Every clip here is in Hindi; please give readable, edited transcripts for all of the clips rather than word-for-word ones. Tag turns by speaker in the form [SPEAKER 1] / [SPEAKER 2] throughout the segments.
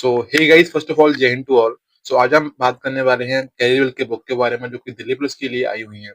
[SPEAKER 1] So hey guys, first of all जय हिंद टू ऑल। सो आज हम बात करने वाले हैं कैरीवल के बुक के बारे में जो कि दिल्ली पुलिस के लिए आई हुई है।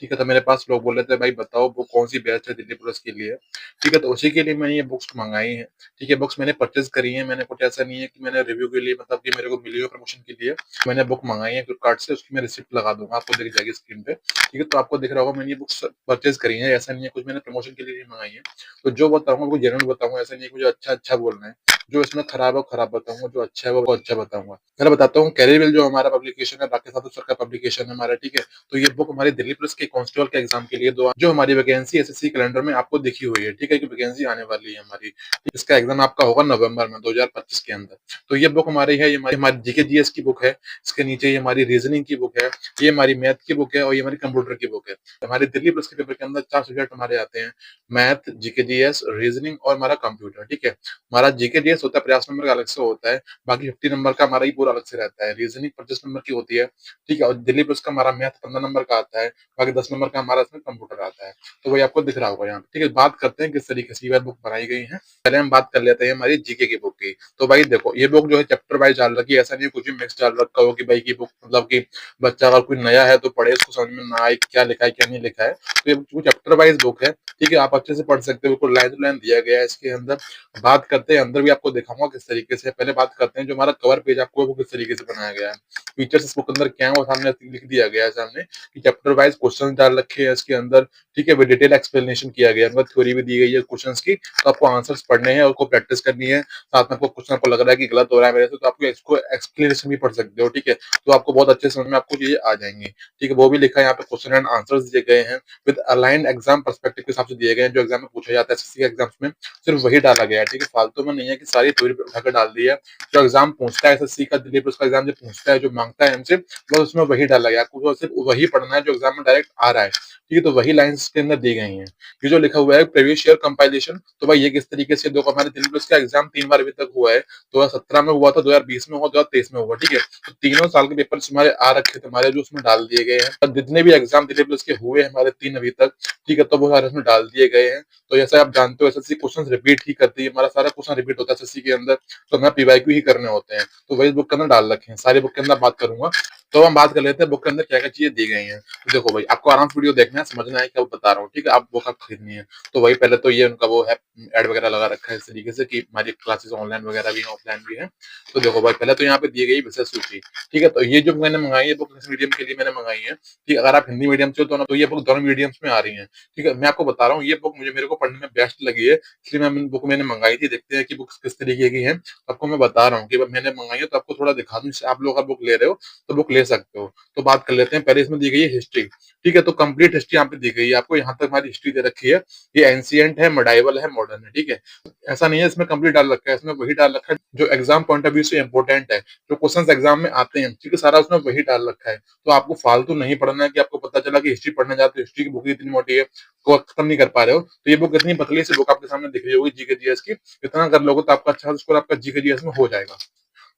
[SPEAKER 1] ठीक है, तो मेरे पास लोग बोल रहे थे भाई बताओ बुक कौन सी बेस्ट है दिल्ली पुलिस के लिए। ठीक है, तो उसी के लिए मैंने ये बुक्स मंगाई हैं। ठीक है, बुक्स मैंने परचेज करी है। मैंने कुछ ऐसा नहीं है कि मैंने रिव्यू के लिए, मतलब कि मेरे को मिली हो प्रमोशन के लिए मैंने बुक मंगाई है फ्लिपकार्ट से। उसकी मैं रिसिप्ट लगा दूंगा, आपको दिख जाएगी स्क्रीन पे। ठीक है, तो आपको दिख रहा होगा मैंने ये बुक्स परचेज करी है। ऐसा नहीं है कुछ मैंने प्रमोशन के लिए नहीं मंगाई है। तो जो बताऊंगा वो जेन्युइन बताऊंगा, ऐसा नहीं है कि मुझे अच्छा अच्छा बोलना है। जो इसमें खराब है वो खराब बताऊंगा, जो अच्छा है वो अच्छा बताऊंगा। पहले बताता हूँ, कैरीवेल जो हमारा पब्लिकेशन है, बाकी साधु सर का पब्लिकेशन है हमारा। ठीक है, तो ये बुक हमारी दिल्ली पुलिस के कांस्टेबल के एग्जाम के लिए दो जो हमारी वैकेंसी एसएससी कैलेंडर में आपको दिखी हुई है। ठीक है, कि वैकेंसी आने वाली है हमारी। इसका एग्जाम आपका होगा नवंबर में 2025 के अंदर। तो ये बुक हमारी है, ये हमारी जीके जीएस की बुक है। इसके नीचे ये हमारी रीजनिंग की बुक है, ये हमारी मैथ की बुक है और ये हमारी कंप्यूटर की बुक है। हमारी दिल्ली पुलिस के पेपर के अंदर 4 सब्जेक्ट हमारे आते हैं: मैथ, जीके जीएस, रीजनिंग और हमारा कंप्यूटर। ठीक है, हमारा जीके जीएस होता है 50 नंबर का, अलग से होता है। बाकी 50 नंबर का हमारा ही पूरा अलग से रहता है। रीजनिंग 25 नंबर की होती है। ठीक है, और दिल्ली पुलिस का हमारा मैथ 15 नंबर का आता है। बाकी 10 नंबर का हमारा इसमें कंप्यूटर आता है। तो वही आपको दिख रहा होगा यहाँ पे। ठीक है, बात करते हैं किस तरीके से ये बुक बनाई गई है। पहले हम बात कर लेते हैं हमारी जीके की बुक की। तो भाई देखो, ये बुक जो है चैप्टर वाइज डाल रखी है। ऐसा नहीं है कुछ भी मिक्स डाल रखा हो कि भाई की बुक, मतलब कि बच्चा अगर कोई नया है तो पढ़े, उसको समझ में ना आए क्या लिखा है क्या नहीं लिखा है। तो ये चैप्टर वाइज बुक है। ठीक है, आप अच्छे से पढ़ सकते हो, बिल्कुल लाइन टू लाइन दिया गया है इसके अंदर। बात करते हैं, अंदर भी आपको दिखाऊंगा किस तरीके से। पहले बात करते हैं जो हमारा कवर पेज आपको वो किस तरीके से बनाया गया है। फीचर्स इस बुक के अंदर क्या है वो सामने लिख दिया गया है सामने, कि चैप्टर वाइज क्वेश्चन डाल रखे हैं इसके अंदर। ठीक है, डिटेल एक्सप्लेनेशन किया गया है, मतलब थ्योरी भी दी गई है क्वेश्चंस की। तो आपको आंसर्स पढ़ने हैं, उसको प्रैक्टिस करनी है। साथ में आपको क्वेश्चन आपको लग रहा है कि गलत हो रहा है मेरे से, तो आपको इसको एक्सप्लेनेशन भी पढ़ सकते हो। ठीक है, तो आपको बहुत अच्छे समझ में आपको चीजें आ जाएंगी। ठीक है, वो भी लिखा है यहाँ पे, क्वेश्चन एंड आंसर्स दिए गए हैं विद अलाइंड एग्जाम पर्सपेक्टिव के हिसाब से दिए गए हैं। जो एग्जाम में पूछा जाता है एसएससी एग्जाम्स में, सिर्फ वही डाला गया है। ठीक है, फालतू में नहीं है कि सारी थ्योरी उठाकर डाल दी है। जो एग्जाम पूछता है एसएससी का, दिल्ली पुलिस का एग्जाम जो पूछता है, जो मांगता है हमसे, बस उसमें वही डाला गया। आपको सिर्फ वही पढ़ना है जो एग्जाम में डायरेक्ट आ रहा है। ठीक है, तो वही लाइंस के अंदर दी गई हैं। ये जो लिखा हुआ है प्रीवियस ईयर कंपाइलेशन, तो भाई ये किस तरीके से, देखो हमारे दिल्ली पुलिस का एग्जाम 3 बार अभी तक हुआ है। 2017 में हुआ था, 2020 में हुआ, 2023 में हुआ। ठीक है, तो तीनों साल के पेपर हमारे आ रखे थे हमारे, जो उसमें डाल दिए गए हैं। और जितने भी एग्जाम दिल्ली पुलिस के हुए हमारे 3 अभी तक, ठीक है, तो वो सारे उसमें डाल दिए गए हैं। तो जैसे आप जानते हो एसएससी क्वेश्चन रिपीट ही करती है, हमारा सारा क्वेश्चन रिपीट होता है एसएससी के अंदर। तो हमें पीवाईक्यू ही करने होते हैं, तो वही बुक के अंदर डाल रखे हैं। सारी बुक के अंदर बात करूंगा। तो हम बात कर लेते हैं बुक के अंदर क्या क्या चीजें दी गई हैं। तो देखो भाई, आपको आराम से वीडियो देखना है, समझना है क्या बता रहा हूँ। ठीक है, आप बुक आप खरीदनी है। तो वही पहले तो ये उनका वो है, एड वगैरह लगा रखा है इस तरीके से कि हमारी क्लासेस ऑनलाइन वगैरह भी है, ऑफलाइन भी है। तो देखो भाई, पहले तो यहाँ पे दी गई विषय सूची। ठीक है, तो ये जो मैंने मंगाई है बुक, इंग्लिश मीडियम के लिए मैंने मंगाई है। ठीक है, अगर आप हिंदी मीडियम से हो तो ना, तो ये बुक दोनों मीडियम्स में आ रही है। ठीक है, मैं आपको बता रहा हूँ, ये बुक मेरे को पढ़ने में बेस्ट लगी है, इसलिए मैं बुक मैंने मंगाई थी। देखते हैं कि बुक किस तरीके की है। आपको मैं बता रहा हूँ कि मैंने मंगाई है, तो आपको थोड़ा दिखा दूं, आप लोग अगर बुक ले रहे हो तो बुक ले सकते हो। तो बात कर लेते हैं, पहले इसमें दी गई है हिस्ट्री। ठीक है, तो कंप्लीट हिस्ट्री यहाँ पे दी गई है आपको। यहाँ तक हमारी हिस्ट्री दे रखी है। ये एंशियंट है, मेडाइवल है, मॉडर्न है। ठीक है, ऐसा नहीं है इसमें कंप्लीट डाल रखा है, इसमें वही डाल रखा है जो एग्जाम पॉइंट ऑफ व्यू से इंपॉर्टेंट है, जो क्वेश्चंस एग्जाम में आते हैं। ठीक है, सारा उसमें वही डाल रखा है। तो आपको फालतू नहीं पढ़ना है कि आपको पता चला कि हिस्ट्री पढ़ने जाते हो, हिस्ट्री की बुक इतनी मोटी है, को खत्म नहीं कर पा रहे हो। तो ये बुक इतनी पतली सी बुक आपके सामने दिख रही होगी जीके जीएस की। इतना कर लोगे तो आपका अच्छा स्कोर आपका जीके जीएस में हो जाएगा।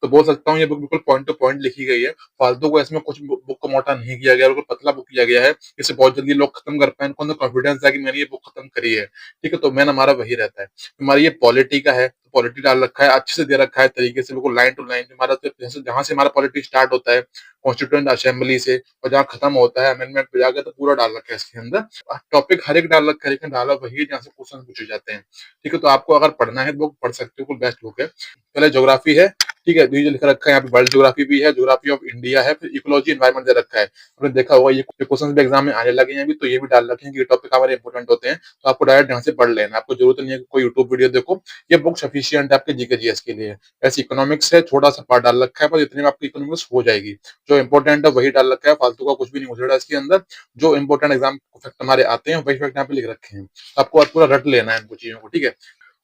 [SPEAKER 1] तो बोल सकता हूँ ये बुक बिल्कुल पॉइंट टू पॉइंट लिखी गई है। फालतू को इसमें कुछ बुक को मोटा नहीं किया गया, बिल्कुल पतला बुक किया गया है। इसे बहुत जल्दी लोग खत्म कर पाए, उनको कॉन्फिडेंस है कि मैंने ये बुक खत्म करी है। ठीक है, तो मैन हमारा वही रहता है। हमारी ये पॉलिटी का है, पॉलिटी डाल रखा है, अच्छे से दे रखा है तरीके से, बिल्कुल लाइन टू लाइन। हमारा जहां से हमारा पॉलिटी स्टार्ट होता है कॉन्स्टिट्यूएंट असेंबली से, और जहाँ खत्म होता है अमेंडमेंट पे जाकर, तो पूरा डाल रखा है इसके अंदर। टॉपिक हर एक डाल रखा है, लेकिन डाला वही है जहाँ से क्वेश्चन पूछे जाते हैं। ठीक है, तो आपको अगर पढ़ना है बुक पढ़ सकते हो, बेस्ट बुक है। पहले ज्योग्राफी है। ठीक है, ये जो लिखा रखा है यहाँ पे, वर्ल्ड ज्योग्राफी भी है, ज्योग्राफी ऑफ इंडिया है, फिर इकोलॉजी एनवायरमेंट दे रखा है। आपने देखा होगा ये क्वेश्चन भी एग्जाम में आने लगे हैं अभी, तो ये भी डाल रखे हैं कि टॉपिक हमारे इंपोर्टेंट होते हैं। तो आपको डायरेक्ट यहाँ से पढ़ लेना, आपको जरूरत नहीं है कि कोई यूट्यूब वीडियो देखो। ये बुक सफिशियंट है आपके जीके जीएस के लिए। ऐसे इकोनॉमिक्स है, छोटा सा पार्ट डाल रखा है, पर इतने में आपकी इकोनॉमिक्स हो जाएगी। जो इंपॉर्टेंट है वही डाल रखा है, फालतू का कुछ भी नहीं उछेड़ा इसके अंदर। जो इंपॉर्टेंट एग्जाम फैक्ट हमारे आते हैं वही फैक्ट यहाँ पे लिख रखे हैं। आपको आज पूरा रट लेना है इनको चीजों को। ठीक है,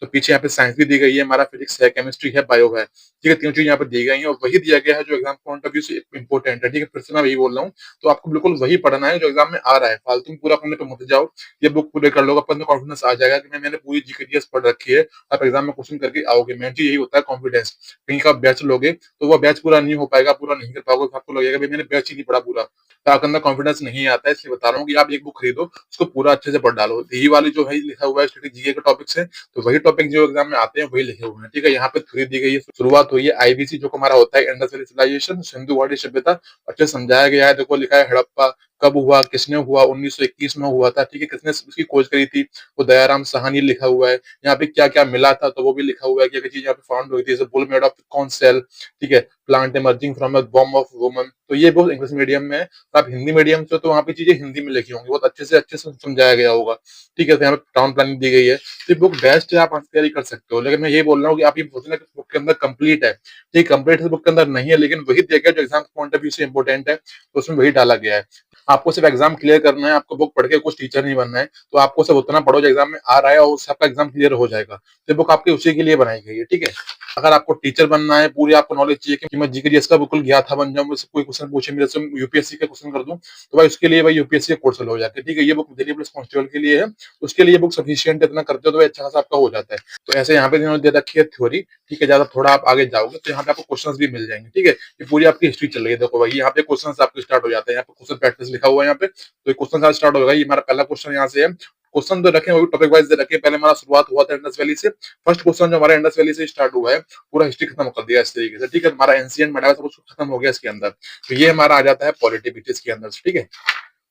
[SPEAKER 1] तो पीछे यहाँ पे साइंस भी दी गई है, हमारा फिजिक्स है, केमिस्ट्री है, बायो है। ठीक है, तीनों चीज यहाँ पे दी गई है, और वही दिया गया है जो एग्जाम पॉइंट ऑफ व्यू से इंपॉर्टेंट है। ठीक है, फिर से मैं वही बोल रहा हूँ। तो आपको बिल्कुल वही पढ़ना है जो एग्जाम में आ रहा है, फालतू में पूरा पढ़ने पे मत जाओ। ये बुक पूरे कर लोगे, अपन कॉन्फिडेंस आ जाएगा कि मैंने पूरी जीके जीएस पढ़ रखी है। आप एग्जाम में क्वेश्चन करके आओगे, मेन चीज यही होता है कॉन्फिडेंस। कहीं का बैच लोगे तो वो बैच पूरा नहीं हो पाएगा, पूरा नहीं कर पाओगे, आपको लगेगा भाई मैंने बैच ही नहीं पढ़ा पूरा। तो आपके अंदर कॉन्फिडेंस नहीं आता है, इसलिए बता रहा हूँ कि आप एक बुक खरीदो, उसको पूरा अच्छे से पढ़ डालो। यही वाली जो है लिखा हुआ है स्टैटिक जीके के टॉपिक्स है, तो वही टॉपिक जो एग्जाम में आते हैं वही लिखे हुए हैं, ठीक है। यहाँ पे थ्योरी दी गई है, शुरुआत हुई है आईबीसी जो हमारा होता है इंडस वैली सिविलाइजेशन, सिंधु घाटी सभ्यता, अच्छे से समझाया गया है। देखो लिखा है हड़प्पा कब हुआ, किसने हुआ, 1921 में हुआ था, ठीक है। किसने उसकी खोज करी थी, वो दयाराम साहनी लिखा हुआ है। यहाँ पे क्या क्या मिला था तो वो भी लिखा हुआ है, क्या क्या चीज यहाँ पे फाउंड हुई थी, जैसे bull made of conch shell, ठीक है, plant emerging from a womb of woman. तो ये बहुत इंग्लिश मीडियम में है, तो आप हिंदी मीडियम से तो वहाँ पे चीजें हिंदी में लिखी होंगी, बहुत अच्छे से समझाया गया होगा, ठीक है। तो यहाँ पे टाउन प्लानिंग दी गई है, तो ये बुक बेस्ट है, आप तैयारी कर सकते हो। लेकिन मैं ये बोल रहा हूँ कि आप ये सोचना कि बुक के अंदर कंप्लीट है, ठीक, कंप्लीट बुक के अंदर नहीं है, लेकिन वही दिया गया जो एग्जाम पॉइंट ऑफ व्यू से इंपॉर्टेंट है, तो उसमें वही डाला गया है। आपको सिर्फ एग्जाम क्लियर करना है, आपको बुक पढ़ के कुछ टीचर नहीं बनना है, तो आपको सिर्फ उतना पढ़ो जो एग्जाम में आ रहा है और उससे आपका एग्जाम क्लियर हो जाएगा। तो बुक आपकी उसी के लिए बनाई गई है, ठीक है। अगर आपको टीचर बनना है, पूरी आपको नॉलेज चाहिए कि मैं जीके जीएस का बिल्कुल गया था बन जाऊं, मुझसे कोई क्वेश्चन पूछे मेरे से यूपीएससी का क्वेश्चन कर दूं, तो भाई उसके लिए भाई यूपीएससी का कोर्स हो जाता है, ठीक है। ये बुक दिल्ली पुलिस कांस्टेबल के लिए है, उसके लिए बुक सफिशिएंट इतना करते हो तो भाई अच्छा खासा आपका हो जाता है। तो ऐसे यहाँ पे इन्होंने दे रखी है थ्योरी, ठीक है। ज्यादा थोड़ा आप आगे जाओगे तो यहाँ पे आपको क्वेश्चन भी मिल जाएंगे, ठीक है। ये पूरी आपकी हिस्ट्री चल रही है, देखो भाई यहाँ पे क्वेश्चन आपके स्टार्ट हो जाते हैं, यहाँ पे क्वेश्चन प्रैक्टिस लिखा हुआ है यहाँ पे, तो क्वेश्चन आज स्टार्ट होगा। ये हमारा पहला क्वेश्चन यहाँ से है, क्वेश्चन तो रखे वो भी टॉपिक वाइज दे रखे। पहले हमारा शुरुआत हुआ था इंडस वैली से, फर्स्ट क्वेश्चन जो हमारा इंडस वैली से स्टार्ट हुआ है, पूरा हिस्ट्री खत्म कर दिया इस तरीके से, ठीक है। हमारा एंशिएंट मेटावा सब कुछ खत्म हो गया इसके अंदर। तो ये हमारा आ जाता है पॉलिटी ब्रिटिश के अंदर, ठीक है।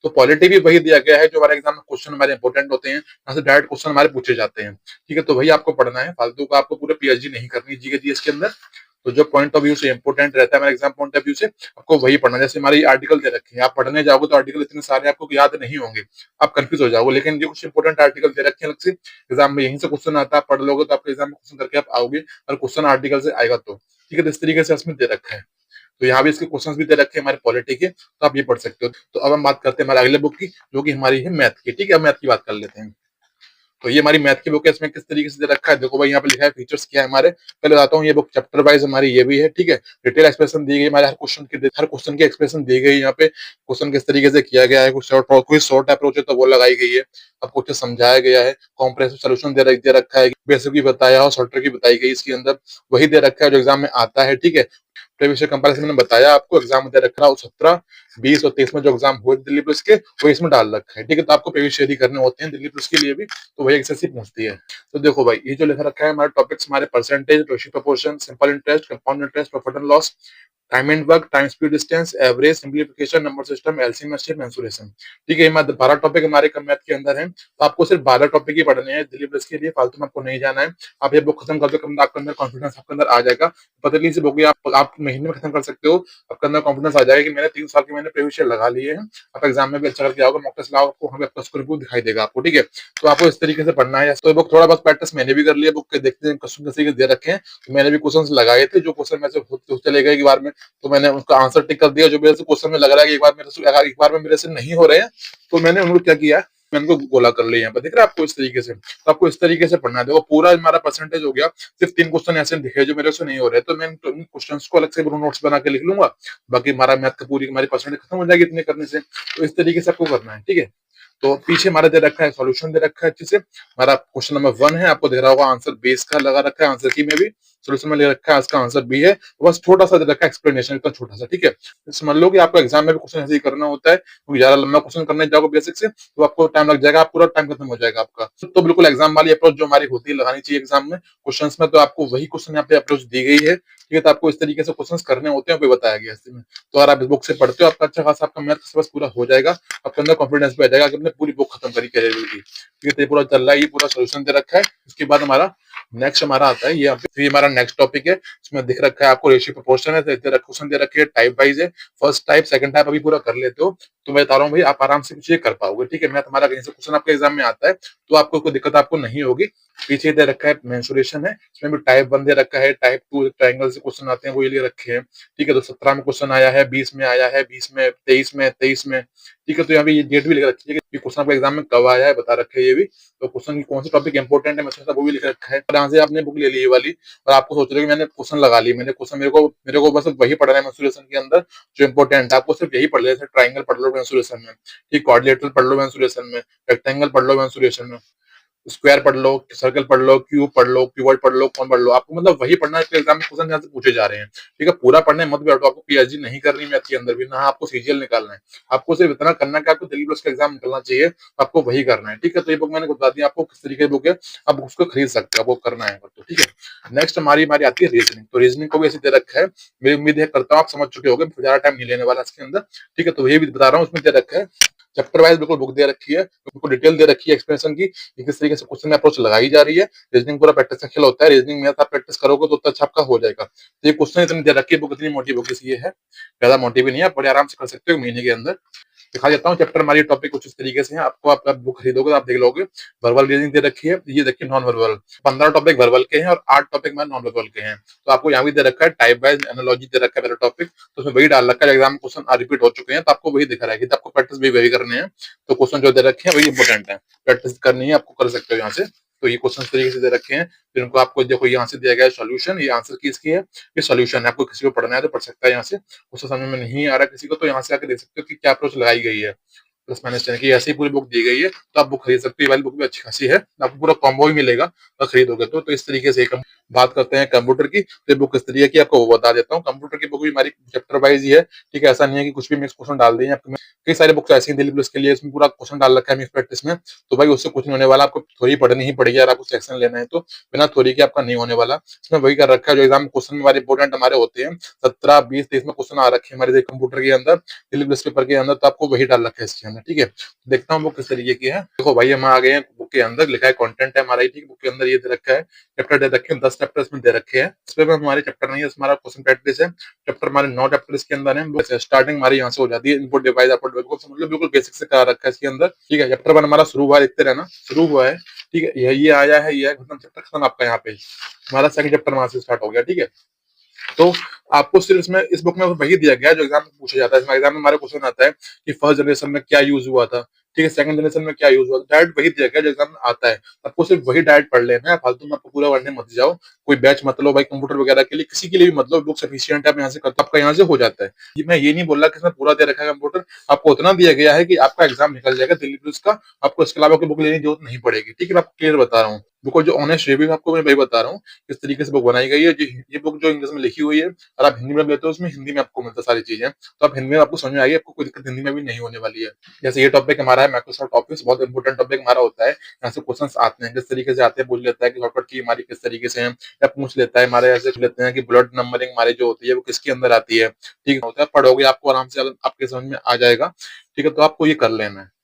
[SPEAKER 1] तो पॉलिटी भी वही दिया गया है जो हमारे एग्जाम में क्वेश्चन हमारे इंपॉर्टेंट होते हैं, यहाँ से डायरेक्ट क्वेश्चन हमारे पूछे जाते हैं, ठीक है। तो वही आपको पढ़ना है, फालतू का आपको पूरे पीएचडी नहीं करनी जीके जीएस के अंदर। तो जो पॉइंट ऑफ व्यू से इंपॉर्टेंट रहता है हमारे एग्जाम पॉइंट ऑफ व्यू से, आपको वही पढ़ना है। जैसे हमारी आर्टिकल दे रखे हैं, आप पढ़ने जाओगे तो आर्टिकल इतने सारे आपको याद नहीं होंगे, आप कंफ्यूज हो जाओगे। लेकिन जो कुछ इंपॉर्टेंट आर्टिकल दे रखे हैं अलग से, एग्जाम में यहीं से क्वेश्चन आता है, आप पढ़ लोगे तो आपके एग्जाम में क्वेश्चन करके आप आओगे, और क्वेश्चन आर्टिकल से आएगा तो, ठीक है। तो इस तरीके से इसमें दे रखा है। तो यहाँ भी इसके क्वेश्चंस भी दे रखे हैं हमारे पॉलिटी के, तो आप ये पढ़ सकते हो। तो अब हम बात करते हैं हमारे अगले बुक की, जो कि हमारी है मैथ की, ठीक है। अब मैथ की बात कर लेते हैं। तो ये हमारी मैथ की बुक है, इसमें किस तरीके से दे रखा है, देखो भाई यहाँ पे लिखा है फीचर्स क्या है हमारे। पहले बताता हूँ, ये बुक चैप्टर वाइज हमारी ये भी है, ठीक है। डिटेल एक्सप्रेशन दी गई हमारे हर क्वेश्चन की एक्सप्रेशन दी गई यहाँ पे, क्वेश्चन किस तरीके से किया गया है, कोई शॉर्ट अप्रोच है तो वो लगाई गई है, आपको कुछ समझाया गया है, कॉम्प्रेहेंसिव सोल्यूशन दे रखा है, बेसिक भी बताया और शॉर्टकट भी बताई गई इसके अंदर, वही दे रखा है जो एग्जाम में आता है, ठीक है। प्रीवियस ईयर कंपैरिजन मैंने बताया आपको, एग्जाम दे रखा है 17, 20 और 23 में जो एग्जाम हुए दिल्ली पुलिस के, वो इसमें डाल रखा है, ठीक है। तो आपको प्रीवियस ईयर ही करने होते हैं दिल्ली पुलिस के लिए भी, तो वही एक्सरसाइज पूछती है। तो देखो भाई ये जो लिखा रखा है हमारे टॉपिक्स, हमारे percentage, ratio proportion, simple interest, compound interest, profit and loss, time and work, time speed distance, average, simplification, number system, LCM HCF, mensuration, ठीक है। ये 12 टॉपिक हमारे मैथ के अंदर है, तो आपको सिर्फ 12 टॉपिक ही पढ़ने हैं दिल्ली पुलिस के लिए, फालतू में आपको नहीं जाना है। आप ये बुक खत्म कर दो, आपके अंदर कॉन्फिडेंस आपके अंदर आ जाएगा। पतली सी बुक आप महीने में खत्म कर सकते हो, आपके अंदर कॉन्फिडेंस आ जाएगा कि मैंने 3 साल के मैंने प्रीवियस ईयर लगा लिए हैं। आप एग्जाम में भी अच्छा करके आओगे, मॉक टेस्ट लाओगे, आपको वहाँ पे आपका स्कोर भी दिखाई देगा आपको, ठीक है। तो आपको इस तरीके से पढ़ना है। तो बुक थोड़ा बहुत प्रैक्टिस मैंने भी कर लिया, बुक के देखते हैं क्वेश्चन किस तरीके दे रखे हैं, तो मैंने भी क्वेश्चन लगाए थे, जो क्वेश्चन में से चले गए एक बार में, तो मैंने उसका आंसर टिक कर दिया। जो मेरे से क्वेश्चन में लग रहा है कि एक बार में मेरे से नहीं हो रहे हैं, तो मैंने उनको क्या किया, मैंने उनको गोला कर लिया। यहाँ पर दिख रहा है आपको इस तरीके से, तो आपको इस तरीके से पढ़ना है। देखो पूरा हमारा परसेंटेज हो गया, सिर्फ 3 क्वेश्चन ऐसे दिखे जो मेरे से नहीं हो रहे, तो मैं क्वेश्चन को अलग से नोट्स बना के लिख लूंगा, बाकी हमारा मैथ का पूरी हमारी परसेंटेज खत्म हो जाएगी इतने करने से। तो इस तरीके से आपको करना है, ठीक है। तो पीछे हमारा दे रखा है सॉल्यूशन दे रखा है अच्छे से, हमारा क्वेश्चन नंबर 1 है, आपको दे रहा होगा आंसर बेस का लगा रखा है, आंसर की में भी सोल्यूशन में ले रखा है, इसका आंसर बी है, बस छोटा सा दे रखा है एक्सप्लेनेशन, इतना छोटा सा, ठीक है। तो समझ लो कि आपको एग्जाम में भी क्वेश्चन ऐसे ही करना होता है, क्योंकि ज्यादा लंबा क्वेश्चन करने जाओगे बेसिक से तो आपको टाइम लग जाएगा, आप पूरा टाइम खत्म हो जाएगा आपका। तो बिल्कुल एग्जाम वाली अप्रोच जो हमारी होती है लगानी चाहिए एग्जाम में क्वेश्चंस में, तो आपको वही क्वेश्चन यहाँ पे अप्रोच दी गई है, ठीक है। तो आपको इस तरीके से क्वेश्चंस करने होते हैं, बताया गया इसमें। तो अगर आप इस बुक से पढ़ते हो, आपका अच्छा खासा आपका मैथ का सिलेबस पूरा हो जाएगा, आपके अंदर कॉन्फिडेंस भी आ जाएगा कि हमने पूरी बुक खत्म करी कैरियर की, ठीक है। तो ये पूरा चल रहा है, ये पूरा सोल्यूशन दे रखा है। उसके बाद हमारा नेक्स्ट हमारा आता है, ये हमारा नेक्स्ट टॉपिक है, इसमें दिख रखा है आपको रेशियो प्रोपोर्शन है, क्वेश्चन दे रखे हैं टाइप वाइज है, फर्स्ट टाइप सेकंड टाइप अभी पूरा कर लेते हो, तो मैं बता रहा हूँ भाई आप आराम से कुछ ये कर पाओगे, ठीक है। मैथ हमारा कहीं से क्वेश्चन आपके एग्जाम में आता है तो आपको कोई दिक्कत आपको नहीं होगी। पीछे दे रखा है मेंसुरेशन है, इसमें भी टाइप 1 दे रखा है, टाइप 2 ट्रायंगल से क्वेश्चन आते हैं वो ये ले रखे हैं, ठीक है। तो 17 में क्वेश्चन आया है, 20 में आया है, 20 में, 23 में, ठीक है। तो यहाँ पे ये डेट भी लिख रखी है कि क्वेश्चन आपके एग्जाम में कब आया है, बता रखे है ये भी। तो क्वेश्चन की कौन सी टॉपिक इंपॉर्टेंट है मैं वो भी लिख रखा है। यहाँ से आपने बुक ले ली वाली और आपको सोच रहे हो कि मैंने क्वेश्चन लगा ली, मैंने क्वेश्चन मेरे को बस वही पढ़ना है मेंसुरेशन के अंदर जो इंपॉर्टेंट है, आपको सिर्फ यही पढ़ लेना है। ट्रायंगल पढ़ लो मेंसुरेशन में, ठीक, क्वाड्रिलेटरल पढ़ लो मेंसुरेशन में, रेक्टेंगल पढ़ लो मेंसुरेशन में, स्क्वायर पढ़ लो, सर्कल पढ़ लो, क्यूब पढ़ लो, क्यूबॉइड पढ़ लो, कौन पढ़ लो, आपको मतलब वही पढ़ना है जो एग्जाम में क्वेश्चन यहाँ से पूछे जा रहे हैं, ठीक है? पूरा पढ़ने मत बैठो, आपको पीएचडी नहीं करनी मैथ के अंदर भी, ना आपको सीजीएल निकालना है, आपको सिर्फ इतना करना है कि आपको दिल्ली प्लस का एग्जाम निकलना चाहिए, आपको वही करना है, ठीक है? तो ये बुक मैंने बता दी आपको किस तरीके की बुक है, आप उसको खरीद सकते हो, आपको करना है तो, ठीक है? नेक्स्ट हमारी हमारी आती है रीजनिंग, तो रीजनिंग को भी ऐसे दे रखा है, मेरी उम्मीद है करता हूँ आप समझ चुके होंगे, ज्यादा टाइम नहीं लेने वाला इसके अंदर, ठीक है? तो ये भी बता रहा हूँ, उसमें दे रखा है चैप्टर वाइज बिल्कुल बुक दे रखी है, बिल्कुल डिटेल दे रखी है एक्सप्लेनेशन की, कि किस तरीके से क्वेश्चन में अप्रोच लगाई जा रही है। रीजनिंग पूरा प्रैक्टिस का खेल होता है, रीजनिंग में आप प्रैक्टिस करोगे तो उतना अच्छा आपका हो जाएगा। तो ये क्वेश्चन इतनी दे रखी है, बुक इतनी मोटी बुक इसलिए है, ज्यादा मोटी भी नहीं है, आप बड़े आराम से कर सकते हो महीने के अंदर। दिखा देता हूँ चैप्टर हमारी टॉपिक कुछ इस तरीके से है, आपको आप बुक खरीदोगे तो आप देख लोगे। वर्बल रीजनिंग दे रखी है, ये देखिए नॉन वर्बल, 15 टॉपिक वर्बल के हैं और 8 टॉपिक में नॉन वर्बल के हैं। तो आपको यहाँ भी दे रखा है टाइप वाइज एनालॉजी दे रखा है मेरा टॉपिक, तो उसमें वही डाल रखा है, एग्जाम क्वेश्चन रिपीट हो चुके हैं तो आपको वही दिखा रहा है कि आपको प्रैक्टिस भी वही करने हैं, तो क्वेश्चन जो दे रखे हैं वही इंपॉर्टेंट है, प्रैक्टिस करनी है आपको, कर सकते हो यहाँ से। तो ये क्वेश्चन इस तरीके से दे रखे हैं, फिर उनको आपको देखो यहाँ से दिया गया है सॉल्यूशन, ये आंसर की इसकी है, ये सॉल्यूशन है, आपको किसी को पढ़ना है तो पढ़ सकता है यहाँ से, उसको समझ में नहीं आ रहा किसी को तो यहाँ से आके देख सकते हो कि क्या अप्रोच लगाई गई है, प्लस माइनस यानी कि ऐसी पूरी बुक दी गई है, तो आप बुक खरीद सकते हो, ये वाली बुक भी अच्छी खासी है, आपको पूरा कॉम्बो ही मिलेगा अगर खरीदोगे तो इस तरीके से बात करते हैं कंप्यूटर की, तो ये बुक किस तरीके की आपको वो बता देता हूँ। कंप्यूटर की बुक भी हमारी चैप्टर वाइज ही है, ठीक है? ऐसा नहीं है कि कुछ भी मिक्स क्वेश्चन डाल दें आपको, कई सारे बुक्स ऐसी हैं दिल्ली पुलिस के लिए, इसमें पूरा क्वेश्चन डाल रखा है मिक्स प्रैक्टिस में, तो भाई उससे कुछ नहीं होने वाला, आपको थ्योरी पढ़नी ही पड़ेगी अगर आपको सेक्शन लेना है तो, बिना थ्योरी के आपका नहीं होने वाला। इसमें वही कर रखा है जो एग्जाम क्वेश्चन हमारे इंपोर्टेंट हमारे होते हैं, 17 20 23 में क्वेश्चन आ रखे हैं हमारे कंप्यूटर के अंदर, दिल्ली पुलिस पेपर के अंदर, तो आपको वही डाल रखा है इसके अंदर, ठीक है? देखता हूँ बुक किस तरीके की है। देखो भाई हम आ गए हैं बुक के अंदर, लिखा है कंटेंट है हमारा, ठीक है? बुक के अंदर ये दे रखा है, चैप्टर दे रखे हैं 10 चैप्टर इसमें दे रखे हैं, इसमें हमारे चैप्टर नहीं है, हमारा क्वेश्चन प्रैक्टिस है, चैप्टर हमारे 9 चैप्टर इसके अंदर है, स्टार्टिंग हमारी यहाँ से हो जाती है, इनपुट डिवाइस आउटपुट डिवाइस समझ लो बिल्कुल बेसिक से करा रखा है इसके अंदर, ठीक है? चैप्टर 1 हमारा शुरू हुआ, देखते रहना, शुरू हुआ है, ठीक है? ये आया है, ये खत्म, चैप्टर खत्म आपका यहाँ पे, हमारा सेकंड चैप्टर वहां से स्टार्ट हो गया, ठीक है? तो आपको सिर्फ इसमें इस बुक में वही दिया गया है जो एग्जाम में पूछा जाता है, इसमें एग्जाम में हमारे क्वेश्चन आता है कि फर्स्ट जनरेशन में क्या यूज हुआ था, ठीक है? सेकंड जनरेशन में क्या यूज हुआ था, डायरेक्ट वही दिया गया जो एग्जाम में आता है, आपको सिर्फ वही डायरेक्ट पढ़ लेना है, फालतू में आपको पूरा पढ़ने मत जाओ, कोई बैच मत लो भाई, कंप्यूटर वगैरह के लिए किसी के लिए भी मतलब बुक सफिशियंट है, आप यहाँ से करते आपका यहाँ से हो जाता है। मैं ये नहीं बोल रहा कि इसमें पूरा दे रखा है कंप्यूटर, आपको उतना दिया गया है कि आपका एग्जाम निकल जाएगा दिल्ली पुलिस का, आपको इसके अलावा कोई बुक लेने की जरूरत नहीं पड़ेगी, ठीक है? मैं आपको क्लियर बता रहा हूँ, बिकॉज जो ऑनेस्ट रिव्यू आपको मैं वही बता रहा हूँ, किस तरीके से बुक बनाई गई है, ये बुक जो इंग्लिश में लिखी हुई है, अगर आप हिंदी में लेते हो उसमें हिंदी में आपको मिलता सारी चीजें, तो आप हिंदी में आपको समझ में आएगी, आपको कोई दिक्कत हिंदी में भी नहीं होने वाली है। जैसे ये टॉपिक हमारा है माइक्रोसॉफ्ट ऑफिस, बहुत इंपॉर्टेंट टॉपिक हमारा होता है, यहाँ से क्वेश्चंस आते हैं, किस तरीके से आते हैं, पूछ लेता है कि शॉर्टकट की हमारी किस तरीके से है, या पूछ लेता है हमारे ऐसे लेते हैं कि बुलेट नंबरिंग हमारी जो होती है वो किसके अंदर आती है, ठीक होता है? पढ़ोगे आपको आराम से आपके समझ में आ जाएगा, ठीक है? तो आपको ये कर लेना है।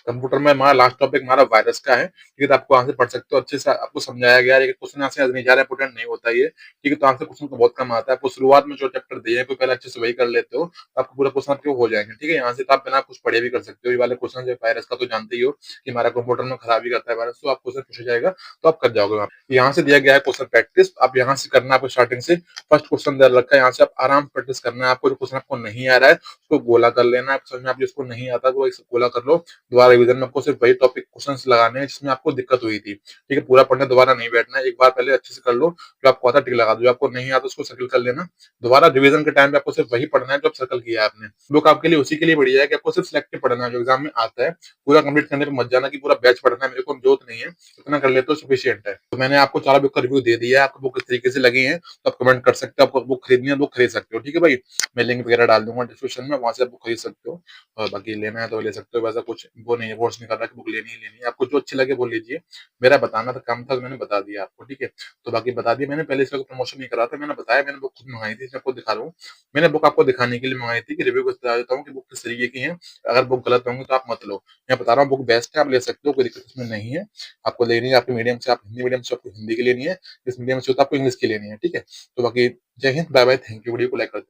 [SPEAKER 1] कंप्यूटर में हमारा लास्ट टॉपिक हमारा वायरस का है, ठीक है? तो आपको आंसर पढ़ सकते हो, अच्छे से आपको समझाया गया है, लेकिन क्वेश्चन यहाँ से नहीं जा रहा है, इंपोर्टेंट नहीं होता ये, ठीक है? तो आंसर क्वेश्चन तो बहुत कम आता है, आपको शुरुआत में जो चैप्टर दिए हैं कोई पहले अच्छे से वही कर लेते हो, तो आपको पूरा क्वेश्चन आपके हो जाएंगे, ठीक है? यहाँ से तो आप बिना कुछ पढ़े भी कर सकते हो, ये वाले क्वेश्चन जो वायरस का तो जानते ही हो कि हमारा कंप्यूटर में खराबी करता है वायरस, तो आप क्वेश्चन पूछा जाएगा तो आप कर जाओगे वहाँ पे। यहाँ से दिया गया है क्वेश्चन प्रैक्टिस, आप यहाँ से करना है आपको स्टार्टिंग से, फर्स्ट क्वेश्चन दे रखा है, यहाँ से आप आराम से प्रैक्टिस करना है आपको, जो क्वेश्चन आपको नहीं आ रहा है उसको गोला कर लेना है, समझ में आप जिसको नहीं आता तो वो गोला कर लो, दोबारा रिवीजन में आपको सिर्फ वही टॉपिक क्वेश्चंस लगाने हैं जिसमें आपको दिक्कत हुई थी, ठीक है? पूरा पढ़ने दोबारा नहीं बैठना है, एक बार पहले अच्छे से कर लो, जो आपको आता टिक लगा दो, जो आपको नहीं आता उसको सर्कल कर लेना, दोबारा रिवीजन के टाइम पे आपको सिर्फ वही पढ़ना है जो आप सर्कल किया है आपने। बुक आपके लिए उसी के लिए बढ़िया है कि आपको सिर्फ सिलेक्टिव पढ़ना है जो एग्जाम में आता है, पूरा कंप्लीट करने पे मत जाना कि पूरा बैच पढ़ना है, मेरे को जरूरत नहीं है, इतना कर लेते हो सफिशियंट है। तो मैंने आपको 4 बुक का रिव्यू दे दिया है, आपको बुक किस तरीके से लगी है तो आप कमेंट कर सकते हो, आपको बुक खरीदनी है बुक खरीद सकते हो, ठीक है भाई? मैं लिंक वगैरह डाल दूंगा डिस्क्रिप्शन में, वहां से आप बुक खरीद सकते हो, और बाकी लेना है तो ले सकते हो, वैसा कुछ वो नहीं है, फोर्स नहीं कर रहा कि बुक लेनी ही लेनी है, आपको जो अच्छी लगे वो लीजिए, मेरा बताना था काम था तो मैंने बता दिया आपको, ठीक है? तो बाकी बता दिया मैंने, पहले इसका प्रमोशन नहीं करा था, मैंने बताया मैंने बुक खुद मंगाई थी, इसमें आपको दिखा रहा हूँ, मैंने बुक आपको दिखाने के लिए मंगाई थी कि रिव्यू को बता देता हूँ कि बुक किस तरीके की है, अगर बुक गलत होंगे तो आप मत लो, मैं बता रहा हूँ बुक बेस्ट है, आप ले सकते हो, कोई दिक्कत इसमें नहीं है, आपको लेनी है आपके मीडियम से, आप हिंदी मीडियम से आपको हिंदी की लेनी है, इस मीडियम से तो आपको इंग्लिश की लेनी है, ठीक है? तो बाकी जय हिंद, bye bye, thank you, video को लाइक कर